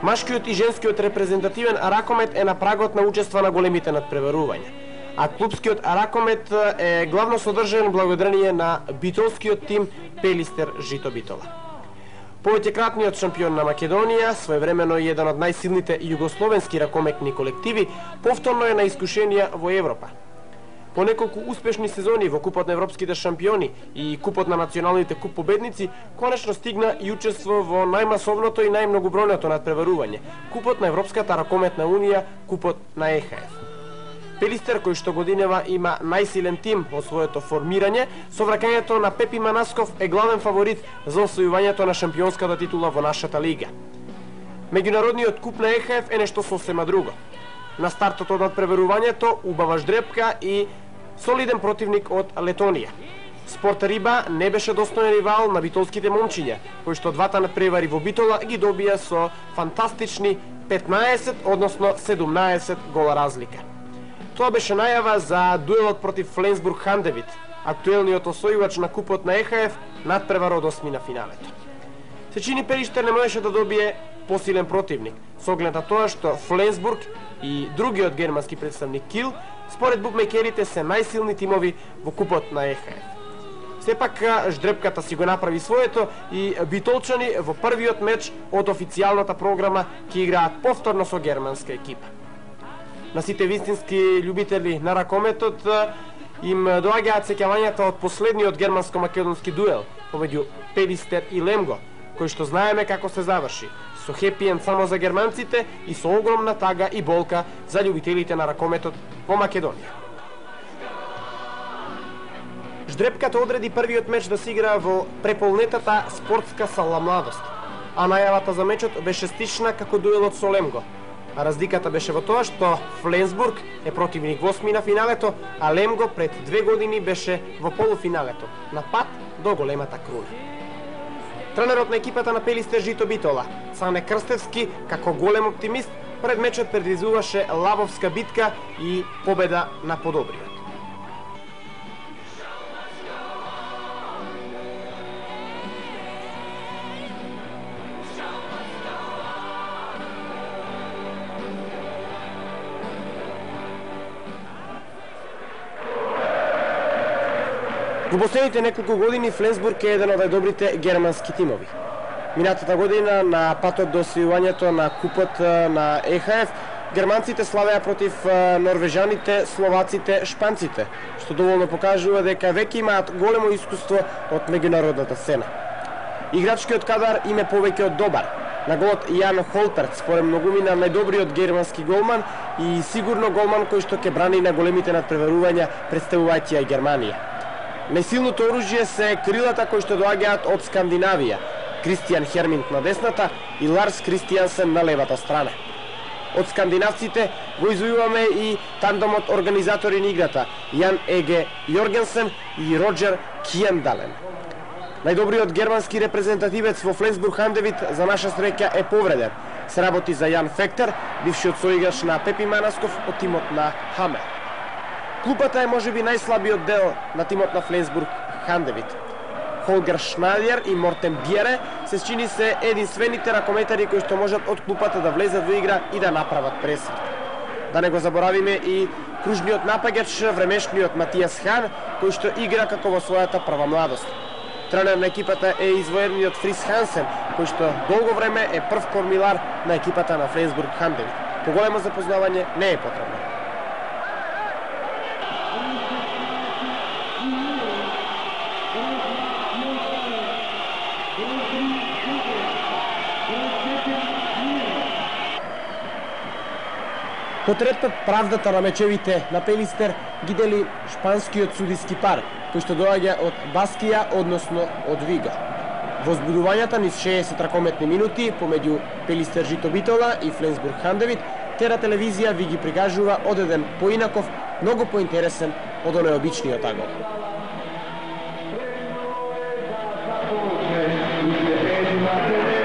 Машкиот и женскиот репрезентативен ракомет е на прагот на учество на големите надпреварувања, а клупскиот ракомет е главно содржан благодарение на битолскиот тим Пелистер Жито Битола. Повеќекратниот шампион на Македонија, своевремено еден од најсилните југословенски ракометни колективи, повторно е на искушенија во Европа. По неколку успешни сезони во Купот на европските шампиони и Купот на националните куп победници, конечно стигна и учество во најмасовното и најмногобројното надпреварување, Купот на Европската ракометна унија, Купот на ЕХФ. Пелистер, кој што годинева има најсилен тим од своето формирање, со враќањето на Пепи Манасков е главен фаворит за освојувањето на шампионската титула во нашата лига. Меѓународниот куп на ЕХФ е нешто сосема друго. На стартот од надпреварувањето убава ждрепка и солиден противник од Летонија. Спорт Риба не беше достоен ривал на битолските момчиња, кои што двата надпревари во Битола ги добија со фантастични 15, односно 17 гола разлика. Тоа беше најава за дуелот против Фленсбург Хандевит, актуелниот освојувач на купот на ЕХФ, надпревар од осми на финалето. Се чини Пелиштер не можеше да добие посилен противник, со оглед на тоа што Фленсбург и другиот германски представник Кил, според букмекерите се најсилни тимови во купот на ЕХФ. Сепак ждрепката си го направи своето и битолчани во првиот меч од официјалната програма ќе играат повторно со германска екипа. На сите вистински љубители на ракометот им доаѓаат сеќавањата од последниот германско-македонски дуел помеѓу Пелистер и Лемго, кој што знаеме како се заврши, со хепи-енд само за германците и со огромна тага и болка за љубителите на ракометот во Македонија. Ждрепката одреди првиот меч да се игра во преполнетата спортска сала Младост, а најавата за мечот беше стична како дуелот со Лемго. А разликата беше во тоа што Фленсбург е противник во осми на финалето, а Лемго пред 2 години беше во полуфиналето, на пат до големата круна. Тренерот на екипата на Пелистер Жито Битола, Цане Крстевски, како голем оптимист, пред мечот предвизуваше лавовска битка и победа на подобриот. Во последните неколку години Фленсбург е еден од најдобрите германски тимови. Минатата година на патот до освојувањето на купот на ЕХФ, германците славеа против норвежаните, словаците, шпанците, што доволно покажува дека веќе имаат големо искуство од меѓународната сцена. Играчкиот кадар им е повеќе од добар. На голот Јан Холперт, според многумина најдобриот германски голман и сигурно голман кој што ќе брани на големите надпреварувања представувајќи ја Германија. Најсилното оружје се крилата кои што доаѓаат од Скандинавија, Кристијан Херминт на десната и Ларс Кристијансен на левата страна. Од скандинавците го извојуваме и тандемот организатори на играта, Јан Еге Јоргенсен и Роджер Киендален. Најдобриот германски репрезентативец во Фленсбург Хандевит за наша среќа е повреден. Се работи за Јан Фектер, бившиот соиграч на Пепи Манасков од тимот на Хамер. Клупата е можеби најслабиот дел на тимот на Фленсбург Хандевит. Холгер Шнадер и Мортен Бјере се чини се единствените ракометари кои што можат од клупата да влезат во игра и да направат пресврт. Да не го заборавиме и кружниот напагач, времешниот Матијас Хан, кој што игра како во својата прва младост. Тренер на екипата е извоениот Фрис Хансен, кој што долго време е прв кормилар на екипата на Фленсбург Хандевит. Поголемо запознавање не е потребно. Потретпат правдата на мечевите на Пелистер ги дели шпанскиот судиски пар, кој што доаѓа од Баскија, односно од Виго. Возбудувањата низ 60 ракометни минути помеѓу Пелистер Жито Битола и Фленсбург Хандевит, Тера телевизија ви ги прикажува одеден поинаков, многу поинтересен од оној обичниот агол. Thank you.